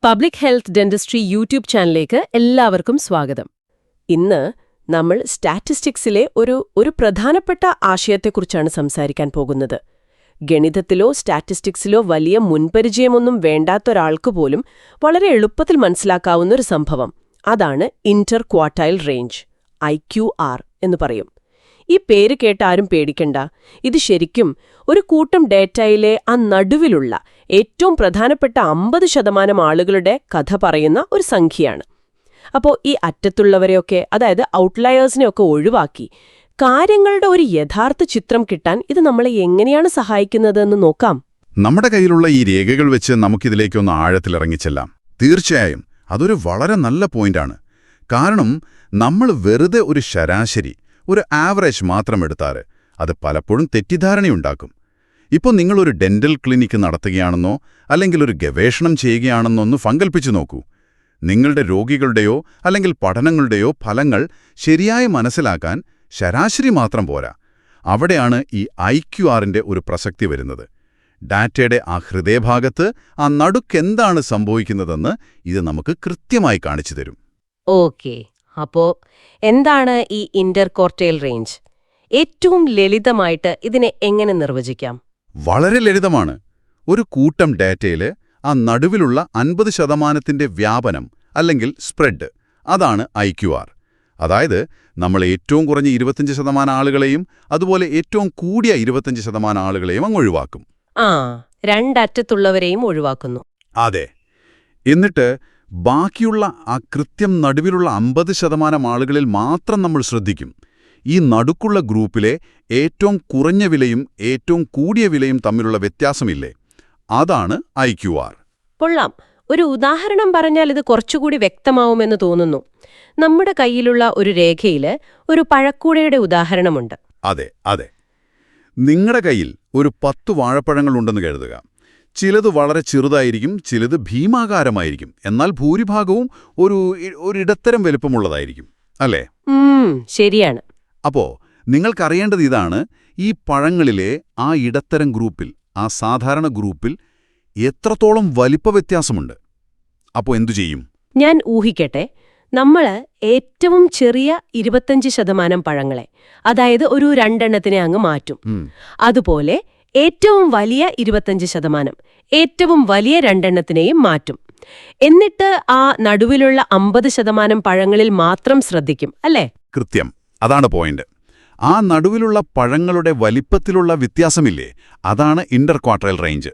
Public health dentistry YouTube ചാനലിലേക്ക് എല്ലാവർക്കും സ്വാഗതം. ഇന്ന് നമ്മൾ സ്റ്റാറ്റിസ്റ്റിക്സിലെ ഒരു പ്രധാനപ്പെട്ട ആശയത്തെക്കുറിച്ചാണ് സംസാരിക്കാൻ പോകുന്നത്. ഗണിതത്തിലോ സ്റ്റാറ്റിസ്റ്റിക്സിലോ വലിയ മുൻപരിചയമൊന്നും വേണ്ടാത്തൊരാൾക്ക് പോലും വളരെ എളുപ്പത്തിൽ മനസ്സിലാക്കാവുന്ന ഒരു സംഭവം. അതാണ് ഇന്റർ ക്വാർട്ടൈൽ റേഞ്ച്, IQR എന്ന് പറയും. ഈ പേര് കേട്ട് ആരും പേടിക്കണ്ട. ഇത് ശരിക്കും ഒരു കൂട്ടം ഡേറ്റയിലെ ആ നടുവിലുള്ള ഏറ്റവും പ്രധാനപ്പെട്ട 50% ആളുകളുടെ കഥ പറയുന്ന ഒരു സംഖ്യയാണ്. അപ്പോൾ ഈ അറ്റത്തുള്ളവരെയൊക്കെ, അതായത് ഔട്ട്ലയേഴ്സിനെയൊക്കെ ഒഴിവാക്കി കാര്യങ്ങളുടെ ഒരു യഥാർത്ഥ ചിത്രം കിട്ടാൻ ഇത് നമ്മളെ എങ്ങനെയാണ് സഹായിക്കുന്നതെന്ന് നോക്കാം. നമ്മുടെ കയ്യിലുള്ള ഈ രേഖകൾ വെച്ച് നമുക്കിതിലേക്കൊന്ന് ആഴത്തിലിറങ്ങിച്ചെല്ലാം. തീർച്ചയായും അതൊരു വളരെ നല്ല പോയിന്റാണ്. കാരണം നമ്മൾ വെറുതെ ഒരു ശരാശരി, ഒരു ആവറേജ് മാത്രം എടുത്താറ് അത് പലപ്പോഴും തെറ്റിദ്ധാരണയുണ്ടാക്കും. ഇപ്പോൾ നിങ്ങളൊരു ഡെന്റൽ ക്ലിനിക്ക് നടത്തുകയാണെന്നോ അല്ലെങ്കിൽ ഒരു ഗവേഷണം ചെയ്യുകയാണെന്നോ ഒന്ന് സങ്കൽപ്പിച്ചു നോക്കൂ. നിങ്ങളുടെ രോഗികളുടെയോ അല്ലെങ്കിൽ പഠനങ്ങളുടെയോ ഫലങ്ങൾ ശരിയായി മനസ്സിലാക്കാൻ ശരാശരി മാത്രം പോരാ. അവിടെയാണ് ഈ IQRന്റെ ഒരു പ്രസക്തി വരുന്നത്. ഡാറ്റയുടെ ആ ഹൃദയഭാഗത്ത്, ആ നടുക്കെന്താണ് സംഭവിക്കുന്നതെന്ന് ഇത് നമുക്ക് കൃത്യമായി കാണിച്ചു തരും. ഓക്കെ, അപ്പോ എന്താണ് ഈ ഇന്റർ ക്വാർട്ടൈൽ റേഞ്ച്? ഏറ്റവും ലളിതമായിട്ട് ഇതിനെ എങ്ങനെ നിർവചിക്കാം? വളരെ ലളിതമാണ്. ഒരു കൂട്ടം ഡാറ്റയിൽ ആ നടുവിലുള്ള 50%ന്റെ വ്യാപനം അല്ലെങ്കിൽ സ്പ്രെഡ്, അതാണ് IQR. അതായത് നമ്മൾ ഏറ്റവും കുറഞ്ഞ 25% ആളുകളെയും അതുപോലെ ഏറ്റവും കൂടിയ 25% ആളുകളെയും അങ്ങ് ഒഴിവാക്കും. രണ്ടറ്റത്തുള്ളവരെയും ഒഴിവാക്കുന്നു. അതെ. എന്നിട്ട് ബാക്കിയുള്ള ആ കൃത്യം നടുവിലുള്ള 50% ആളുകളിൽ മാത്രം നമ്മൾ ശ്രദ്ധിക്കും. ഈ നടുക്കുള്ള ഗ്രൂപ്പിലെ ഏറ്റവും കുറഞ്ഞ വിലയും ഏറ്റവും കൂടിയ വിലയും തമ്മിലുള്ള വ്യത്യാസമില്ലേ, അതാണ് IQR. കൊള്ളാം. ഒരു ഉദാഹരണം പറഞ്ഞാൽ ഇത് കുറച്ചുകൂടി വ്യക്തമാവുമെന്ന് തോന്നുന്നു. നമ്മുടെ കയ്യിലുള്ള ഒരു രേഖയില് ഒരു പഴക്കൂടയുടെ ഉദാഹരണമുണ്ട്. അതെ അതെ. നിങ്ങളുടെ കയ്യിൽ ഒരു 10 വാഴപ്പഴങ്ങളുണ്ടെന്ന് കരുതുക. ചിലത് വളരെ ചെറുതായിരിക്കും, ചിലത് ഭീമാകാരമായിരിക്കും, എന്നാൽ ഭൂരിഭാഗവും ഒരിടത്തരം വലുപ്പമുള്ളതായിരിക്കും, അല്ലേ? ശരിയാണ്. അപ്പോ നിങ്ങൾക്കറിയേണ്ടത് ഇതാണ്: ഈ പഴങ്ങളിലെ ആ ഇടത്തരം ഗ്രൂപ്പിൽ, ആ സാധാരണ ഗ്രൂപ്പിൽ എത്രത്തോളം വലിപ്പ വ്യത്യാസമുണ്ട്. അപ്പോൾ എന്തു ചെയ്യും? ഞാൻ ഊഹിക്കട്ടെ. നമ്മള് ഏറ്റവും ചെറിയ 25% പഴങ്ങളെ, അതായത് ഒരു 2 എണ്ണത്തിനെ അങ്ങ് മാറ്റും. അതുപോലെ ഏറ്റവും വലിയ 25%, ഏറ്റവും വലിയ 2 എണ്ണത്തിനെയും മാറ്റും. എന്നിട്ട് ആ നടുവിലുള്ള 50% പഴങ്ങളിൽ മാത്രം ശ്രദ്ധിക്കും, അല്ലേ? കൃത്യം, അതാണ് പോയിന്റ്. ആ നടുവിലുള്ള പഴങ്ങളുടെ വലിപ്പത്തിലുള്ള വ്യത്യാസമില്ലേ, അതാണ് ഇന്റർ ക്വാർട്ടൈൽ റേഞ്ച്.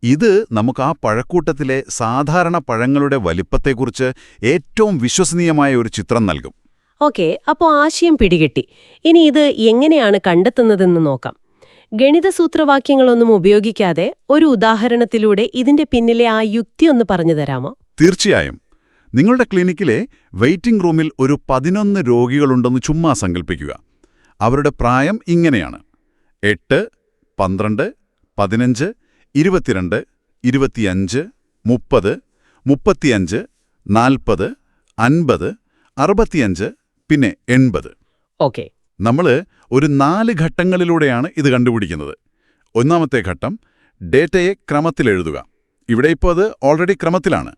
ഇത് നമുക്ക് ആ പഴക്കൂട്ടത്തിലെ സാധാരണ പഴങ്ങളുടെ വലിപ്പത്തെക്കുറിച്ച് ഏറ്റവും വിശ്വസനീയമായ ഒരു ചിത്രം നൽകും. ഓക്കെ, അപ്പോൾ ആശയം പിടികിട്ടി. ഇനി ഇത് എങ്ങനെയാണ് കണ്ടെത്തുന്നതെന്ന് നോക്കാം. ഗണിത സൂത്രവാക്യങ്ങളൊന്നും ഉപയോഗിക്കാതെ ഒരു ഉദാഹരണത്തിലൂടെ ഇതിന്റെ പിന്നിലെ ആ യുക്തി ഒന്ന് പറഞ്ഞു തരാമോ? തീർച്ചയായും. നിങ്ങളുടെ ക്ലിനിക്കിലെ വെയിറ്റിംഗ് റൂമിൽ ഒരു 11 രോഗികളുണ്ടെന്ന് ചുമ്മാ സങ്കൽപ്പിക്കുക. അവരുടെ പ്രായം ഇങ്ങനെയാണ്: 8, 12, 15, 22, 25, 30, 35, 40, 50, 65, പിന്നെ 80. ഓക്കെ. നമ്മൾ ഒരു 4 ഘട്ടങ്ങളിലൂടെയാണ് ഇത് കണ്ടുപിടിക്കുന്നത്. ഒന്നാമത്തെ ഘട്ടം, ഡേറ്റയെ ക്രമത്തിലെഴുതുക. ഇവിടെ ഇപ്പോൾ അത് ഓൾറെഡി ക്രമത്തിലാണ്.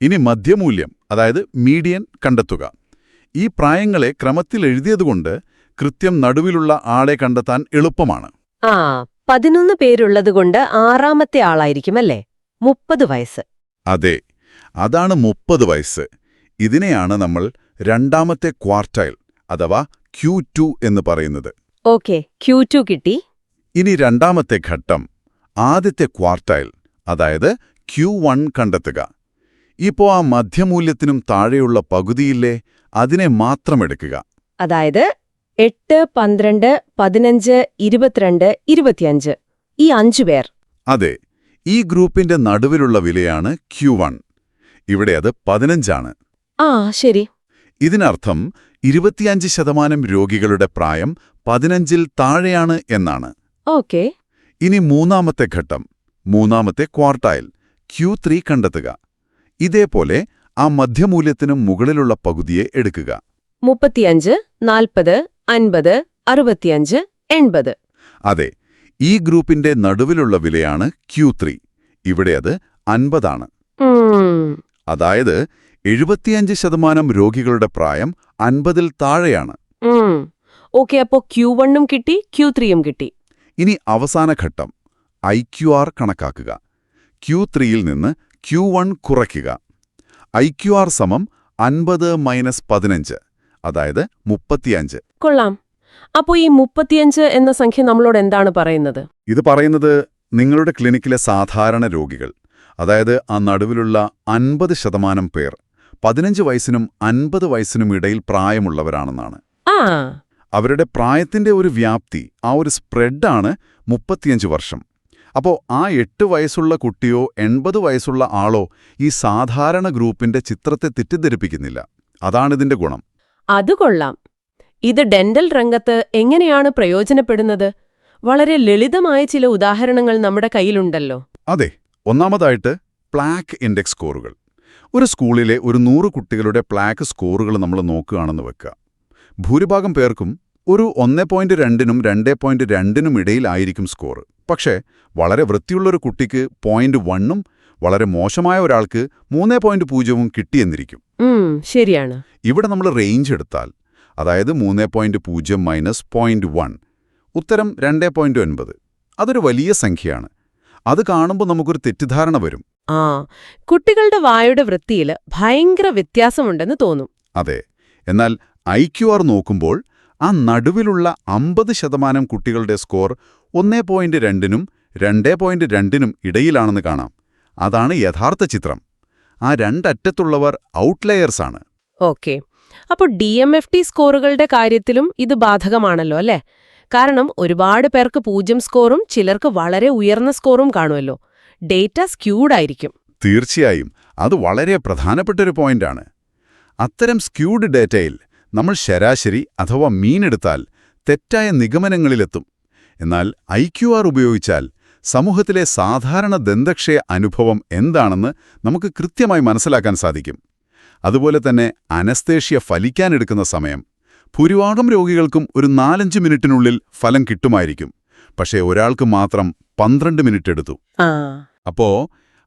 ഇനി മധ്യമൂല്യം, അതായത് മീഡിയൻ കണ്ടെത്തുക. ഈ പ്രായങ്ങളെ ക്രമത്തിൽ എഴുതിയതുകൊണ്ട് കൃത്യം നടുവിലുള്ള ആളെ കണ്ടെത്താൻ എളുപ്പമാണ്. 11 പേരുള്ളതുകൊണ്ട് 6ാമത്തെ ആളായിരിക്കും, അല്ലേ? 30 വയസ്സ്. അതെ, അതാണ് 30 വയസ്സ്. ഇതിനെയാണ് നമ്മൾ രണ്ടാമത്തെ ക്വാർട്ടൈൽ അഥവാ Q2 എന്ന് പറയുന്നത്. ഓക്കെ, Q2 കിട്ടി. ഇനി രണ്ടാമത്തെ ഘട്ടം, ആദ്യത്തെ ക്വാർട്ടൈൽ അതായത് Q1 കണ്ടെത്തുക. ഇപ്പോൾ ആ മധ്യമൂല്യത്തിനും താഴെയുള്ള പകുതിയില്ലേ, അതിനെ മാത്രം എടുക്കുക. അതായത് 8, 12, 15, 22, 25, ഈ 5 പേർ. അതെ, ഈ ഗ്രൂപ്പിന്റെ നടുവിലുള്ള വിലയാണ് Q1. ഇവിടെ അത് 15 ആണ്. ശരി. ഇതിനർത്ഥം 25% രോഗികളുടെ പ്രായം 15-ൽ താഴെയാണ് എന്നാണ്. ഓക്കെ. ഇനി മൂന്നാമത്തെ ഘട്ടം, മൂന്നാമത്തെ ക്വാർട്ടൈൽ Q3 കണ്ടെത്തുക. ഇതേപോലെ ആ മധ്യമൂല്യത്തിനും മുകളിലുള്ള പകുതിയെ എടുക്കുക. 35, 40, 50, 65, 80. അതെ, ഈ ഗ്രൂപ്പിന്റെ നടുവിലുള്ള വിലയാണ് Q3. ഇവിടെ അത് 50 ആണ്. അതായത് 75% രോഗികളുടെ പ്രായം 50-ൽ താഴെയാണ്. ഓക്കെ, അപ്പോ Q1-ഉം കിട്ടി, Q3-യും കിട്ടി. ഇനി അവസാന ഘട്ടം IQR കണക്കാക്കുക. Q3-യിൽ നിന്ന് Q1 കുറയ്ക്കുക. IQR സമം 50-15, അതായത് 35. കൊള്ളാം. അപ്പോ ഈ 35 എന്ന സംഖ്യ നമ്മളോട് എന്താണ് പറയുന്നത്? ഇത് പറയുന്നത് നിങ്ങളുടെ ക്ലിനിക്കിലെ സാധാരണ രോഗികൾ, അതായത് ആ നടുവിലുള്ള 50% പേർ 15 വയസ്സിനും 50 വയസ്സിനും ഇടയിൽ പ്രായമുള്ളവരാണെന്നാണ്. അവരുടെ പ്രായത്തിന്റെ ഒരു വ്യാപ്തി, ആ ഒരു സ്പ്രെഡാണ് 35 വർഷം. അപ്പോൾ ആ 8 വയസ്സുള്ള കുട്ടിയോ 80 വയസ്സുള്ള ആളോ ഈ സാധാരണ ഗ്രൂപ്പിന്റെ ചിത്രത്തെ തെറ്റിദ്ധരിപ്പിക്കുന്നില്ല. അതാണിതിന്റെ ഗുണം. അത് കൊള്ളാം. ഇത് ഡെന്റൽ രംഗത്ത് എങ്ങനെയാണ് പ്രയോജനപ്പെടുന്നത്? വളരെ ലളിതമായ ചില ഉദാഹരണങ്ങൾ നമ്മുടെ കയ്യിലുണ്ടല്ലോ. അതെ. ഒന്നാമതായിട്ട് പ്ലാക്ക് ഇൻഡെക്സ് സ്കോറുകൾ. ഒരു സ്കൂളിലെ ഒരു 100 കുട്ടികളുടെ പ്ലാക്ക് സ്കോറുകൾ നമ്മൾ നോക്കുകയാണെന്ന് വെക്കുക. ഭൂരിഭാഗം പേർക്കും ഒരു 1.2-നും 2.2-നും ഇടയിലായിരിക്കും സ്കോർ. പക്ഷേ വളരെ വൃത്തിയുള്ളൊരു കുട്ടിക്ക് 0.1-ഉം വളരെ മോശമായ ഒരാൾക്ക് 3.0-ഉം കിട്ടിയെന്നിരിക്കും. ശരിയാണ്. ഇവിടെ നമ്മൾ റേഞ്ച് എടുത്താൽ, അതായത് 3.0 മൈനസ് 0.1, ഉത്തരം 2.9. അതൊരു വലിയ സംഖ്യയാണ്. അത് കാണുമ്പോൾ നമുക്കൊരു തെറ്റിദ്ധാരണ വരും. കുട്ടികളുടെ വായുടെ വൃത്തിയിൽ ഭയങ്കര വ്യത്യാസമുണ്ടെന്ന് തോന്നും. അതെ. എന്നാൽ IQR നോക്കുമ്പോൾ ആ നടുവിലുള്ള 50% കുട്ടികളുടെ സ്കോർ 1.2-നും 2.2-നും ഇടയിലാണെന്ന് കാണാം. അതാണ് യഥാർത്ഥ ചിത്രം. ആ രണ്ടറ്റത്തുള്ളവർ ഔട്ട്ലയേഴ്സാണ്. ഓക്കെ. അപ്പോൾ DMFT സ്കോറുകളുടെ കാര്യത്തിലും ഇത് ബാധകമാണല്ലോ അല്ലേ? കാരണം ഒരുപാട് പേർക്ക് 0 സ്കോറും ചിലർക്ക് വളരെ ഉയർന്ന സ്കോറും കാണുമല്ലോ. ഡേറ്റ സ്ക്യൂഡ് ആയിരിക്കും. തീർച്ചയായും. അത് വളരെ പ്രധാനപ്പെട്ടൊരു പോയിന്റാണ്. അത്തരം സ്ക്യൂഡ് ഡേറ്റയിൽ നമ്മൾ ശരാശരി അഥവാ മീൻ എടുത്താൽ തെറ്റായ നിഗമനങ്ങളിലെത്തും. എന്നാൽ IQR ഉപയോഗിച്ചാൽ സമൂഹത്തിലെ സാധാരണ ദന്തക്ഷയ അനുഭവം എന്താണെന്ന് നമുക്ക് കൃത്യമായി മനസ്സിലാക്കാൻ സാധിക്കും. അതുപോലെ തന്നെ അനസ്തേഷ്യ ഫലിക്കാനെടുക്കുന്ന സമയം ഭൂരിഭാഗം രോഗികൾക്കും ഒരു 4-5 മിനിറ്റിനുള്ളിൽ ഫലം കിട്ടുമായിരിക്കും. പക്ഷേ ഒരാൾക്ക് മാത്രം 12 മിനിറ്റ് എടുത്തു. അപ്പോ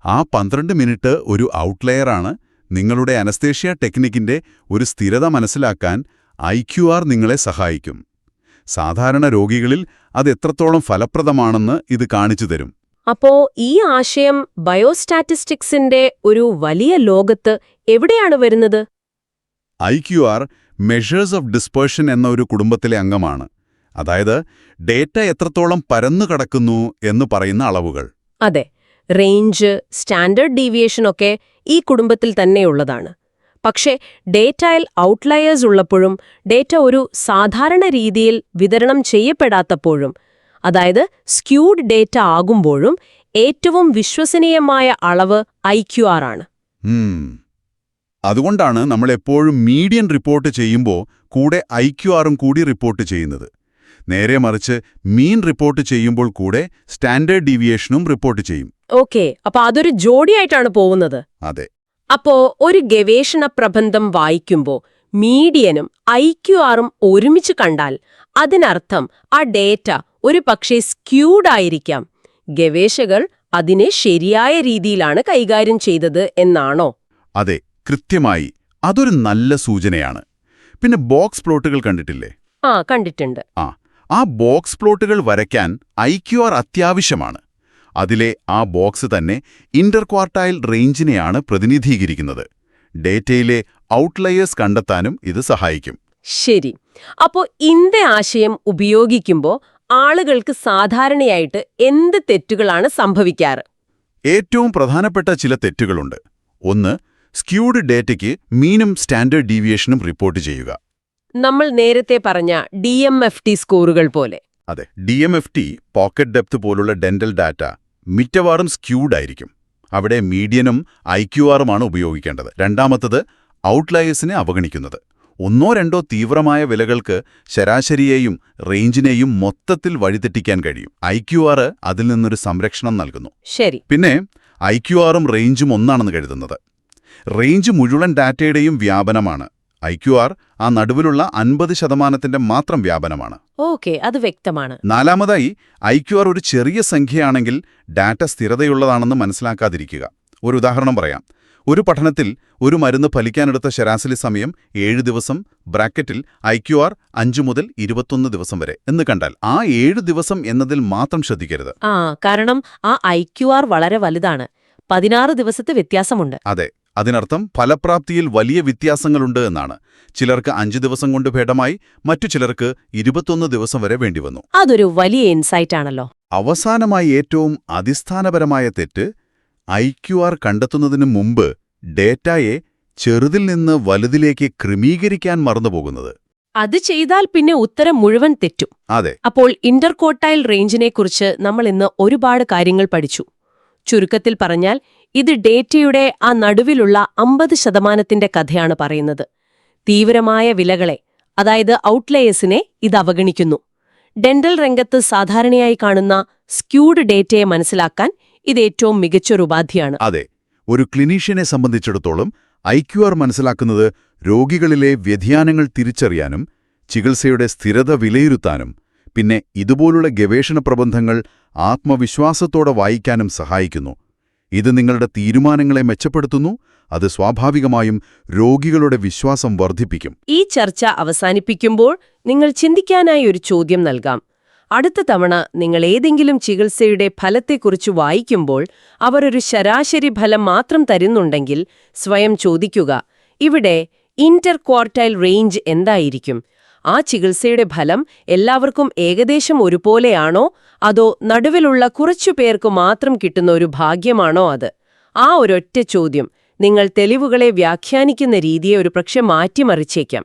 ആ 12 മിനിറ്റ് ഒരു ഔട്ട്ലെയറാണ്. നിങ്ങളുടെ അനസ്തേഷ്യ ടെക്നിക്കിന്റെ ഒരു സ്ഥിരത മനസ്സിലാക്കാൻ IQR നിങ്ങളെ സഹായിക്കും. സാധാരണ രോഗികളിൽ അത് എത്രത്തോളം ഫലപ്രദമാണെന്ന് ഇത് കാണിച്ചു തരും. അപ്പോ ഈ ആശയം ബയോസ്റ്റാറ്റിസ്റ്റിക്സിന്റെ ഒരു വലിയ ലോകത്ത് എവിടെയാണ് വരുന്നത്? IQR മെഷേഴ്സ് ഓഫ് ഡിസ്പേർഷൻ എന്ന ഒരു കുടുംബത്തിലെ അംഗമാണ്. അതായത് ഡേറ്റ എത്രത്തോളം പരന്നു കടക്കുന്നു എന്ന് പറയുന്ന അളവുകൾ. അതെ. റേഞ്ച്, സ്റ്റാൻഡേർഡ് ഡീവിയേഷൻ ഒക്കെ ഈ കുടുംബത്തിൽ തന്നെയുള്ളതാണ്. പക്ഷേ ഡേറ്റയിൽ ഔട്ട്ലയേഴ്സ് ഉള്ളപ്പോഴും ഡേറ്റ ഒരു സാധാരണ രീതിയിൽ വിതരണം ചെയ്യപ്പെടാത്തപ്പോഴും, അതായത് സ്ക്യൂഡ് ഡേറ്റ ആകുമ്പോഴും ഏറ്റവും വിശ്വസനീയമായ അളവ് IQR ആണ്. അതുകൊണ്ടാണ് നമ്മൾ എപ്പോഴും മീഡിയൻ റിപ്പോർട്ട് ചെയ്യുമ്പോൾ കൂടെ IQRഉം കൂടി റിപ്പോർട്ട് ചെയ്യുന്നത്. നേരെ മറിച്ച് മീൻ റിപ്പോർട്ട് ചെയ്യുമ്പോൾ കൂടെ സ്റ്റാൻഡേർഡ് ഡീവിയേഷനും റിപ്പോർട്ട് ചെയ്യും. ഓക്കെ. അപ്പൊ അതൊരു ജോഡിയായിട്ടാണ് പോകുന്നത്. അതെ. അപ്പോ ഒരു ഗവേഷണ പ്രബന്ധം വായിക്കുമ്പോൾ മീഡിയനും IQRഉം ഒരുമിച്ച് കണ്ടാൽ അതിനർത്ഥം ആ ഡേറ്റ ഒരു പക്ഷേ സ്ക്യൂഡ് ആയിരിക്കാം. ഗവേഷകർ അതിനെ ശരിയായ രീതിയിലാണ് കൈകാര്യം ചെയ്തത് എന്നാണോ? അതെ, കൃത്യമായി. അതൊരു നല്ല സൂചനയാണ്. പിന്നെ ബോക്സ് പ്ലോട്ടുകൾ കണ്ടിട്ടില്ലേ? കണ്ടിട്ടുണ്ട്. ആ ബോക്സ് പ്ലോട്ടുകൾ വരയ്ക്കാൻ IQR അത്യാവശ്യമാണ്. അതിലെ ആ ബോക്സ് തന്നെ ഇന്റർക്വാർട്ടൈൽ റേഞ്ചിനെയാണ് പ്രതിനിധീകരിക്കുന്നത്. ഡേറ്റയിലെ ഔട്ട്ലയേഴ്സ് കണ്ടെത്താനും ഇത് സഹായിക്കും. ശരി. അപ്പോൾ ഇന്റെ ആശയം ഉപയോഗിക്കുമ്പോൾ ആളുകൾക്ക് സാധാരണയായിട്ട് എന്ത് തെറ്റുകളാണ് സംഭവിക്കാറ്? ഏറ്റവും പ്രധാനപ്പെട്ട ചില തെറ്റുകളുണ്ട്. ഒന്ന്, സ്ക്യൂഡ് ഡേറ്റയ്ക്ക് മീനും സ്റ്റാൻഡേർഡ് ഡീവിയേഷനും റിപ്പോർട്ട് ചെയ്യുക. നമ്മൾ നേരത്തെ പറഞ്ഞ DMFT സ്കോറുകൾ പോലെ. അതെ. DMFT, പോക്കറ്റ് ഡെപ്ത് പോലുള്ള ഡെന്റൽ ഡാറ്റ മിക്കവാറും സ്ക്യൂഡ് ആയിരിക്കും. അവിടെ മീഡിയനും IQRഉമാണ് ഉപയോഗിക്കേണ്ടത്. രണ്ടാമത്തത്, ഔട്ട്ലയേഴ്സിനെ അവഗണിക്കുന്നത്. 1-2 തീവ്രമായ വിലകൾക്ക് ശരാശരിയെയും റേഞ്ചിനെയും മൊത്തത്തിൽ വഴിതെറ്റിക്കാൻ കഴിയും. IQR അതിൽ നിന്നൊരു സംരക്ഷണം നൽകുന്നു. ശരി. പിന്നെ IQRഉം റേഞ്ചും ഒന്നാണെന്ന് കരുതുന്നത്. റേഞ്ച് മുഴുവൻ ഡാറ്റയുടെയും വ്യാപനമാണ്. IQR ആ നടുവിലുള്ള 50%ന്റെ മാത്രം വ്യാപനമാണ്. ഓക്കെ, അത് വ്യക്തമാണ്. നാലാമതായി, IQR ഒരു ചെറിയ സംഖ്യയാണെങ്കിൽ ഡാറ്റ സ്ഥിരതയുള്ളതാണെന്ന് മനസ്സിലാക്കാതിരിക്കുക. ഒരു ഉദാഹരണം പറയാം. ഒരു പഠനത്തിൽ ഒരു മരുന്ന് ഫലിക്കാനെടുത്ത ശരാശരി സമയം 7 ദിവസം ബ്രാക്കറ്റിൽ IQR 5 മുതൽ 21 ദിവസം വരെ എന്ന് കണ്ടാൽ ആ 7 ദിവസം എന്നതിൽ മാത്രം ശ്രദ്ധിക്കരുത്. കാരണം ആ IQR വളരെ വലുതാണ്. 16 ദിവസത്തെ വ്യത്യാസമുണ്ട്. അതെ, അതിനർത്ഥം ഫലപ്രാപ്തിയിൽ വലിയ വ്യത്യാസങ്ങളുണ്ട് എന്നാണ്. ചിലർക്ക് 5 ദിവസം കൊണ്ട് ഭേദമായി, മറ്റു ചിലർക്ക് 21 ദിവസം വരെ വേണ്ടിവന്നു. അതൊരു വലിയ ഇൻസൈറ്റ് ആണല്ലോ. അവസാനമായി ഏറ്റവും അടിസ്ഥാനപരമായ തെറ്റ്, IQR കണ്ടെത്തുന്നതിന് മുമ്പ് ഡേറ്റയെ ചെറുതിൽ നിന്ന് വലുതിലേക്ക് ക്രമീകരിക്കാൻ മറന്നുപോകുന്നത്. അത് ചെയ്താൽ പിന്നെ ഉത്തരം മുഴുവൻ തെറ്റും. അതെ. അപ്പോൾ ഇന്റർകോർട്ടൈൽ റേഞ്ചിനെക്കുറിച്ച് നമ്മൾ ഇന്ന് ഒരുപാട് കാര്യങ്ങൾ പഠിച്ചു. ചുരുക്കത്തിൽ പറഞ്ഞാൽ ഇത് ഡേറ്റയുടെ ആ നടുവിലുള്ള 50% കഥയാണ് പറയുന്നത്. തീവ്രമായ വിലകളെ, അതായത് ഔട്ട്ലേയേഴ്സിനെ ഇത് അവഗണിക്കുന്നു. ഡെന്റൽ രംഗത്ത് സാധാരണയായി കാണുന്ന സ്ക്യൂഡ് ഡേറ്റയെ മനസ്സിലാക്കാൻ ഇത് ഏറ്റവും മികച്ചൊരു ഉപാധിയാണ്. അതെ, ഒരു ക്ലിനീഷ്യനെ സംബന്ധിച്ചിടത്തോളം IQR മനസ്സിലാക്കുന്നത് രോഗികളിലെ വ്യതിയാനങ്ങൾ തിരിച്ചറിയാനും ചികിത്സയുടെ സ്ഥിരത വിലയിരുത്താനും പിന്നെ ഇതുപോലുള്ള ഗവേഷണ പ്രബന്ധങ്ങൾ ആത്മവിശ്വാസത്തോടെ വായിക്കാനും സഹായിക്കുന്നു. ഇത് നിങ്ങളുടെ തീരുമാനങ്ങളെ മെച്ചപ്പെടുത്തുന്നു, അത് സ്വാഭാവികമായും രോഗികളുടെ വിശ്വാസം വർദ്ധിപ്പിക്കും. ഈ ചർച്ച അവസാനിപ്പിക്കുമ്പോൾ നിങ്ങൾ ചിന്തിക്കാനായി ഒരു ചോദ്യം നൽകാം. അടുത്ത തവണ നിങ്ങൾ ഏതെങ്കിലും ചികിത്സയുടെ ഫലത്തെക്കുറിച്ച് വായിക്കുമ്പോൾ അവർ ഒരു ശരാശരി ഫലം മാത്രം തരുന്നുണ്ടെങ്കിൽ സ്വയം ചോദിക്കുക, ഇവിടെ ഇന്റർക്വാർട്ടൈൽ റേഞ്ച് എന്തായിരിക്കും? ആ ചികിത്സയുടെ ഫലം എല്ലാവർക്കും ഏകദേശം ഒരുപോലെയാണോ, അതോ നടുവിലുള്ള കുറച്ചു പേർക്ക് മാത്രം കിട്ടുന്ന ഒരു ഭാഗ്യമാണോ അത്? ആ ഒരൊറ്റ ചോദ്യം നിങ്ങൾ തെളിവുകളെ വ്യാഖ്യാനിക്കുന്ന രീതിയെ ഒരുപക്ഷെ മാറ്റിമറിച്ചേക്കാം.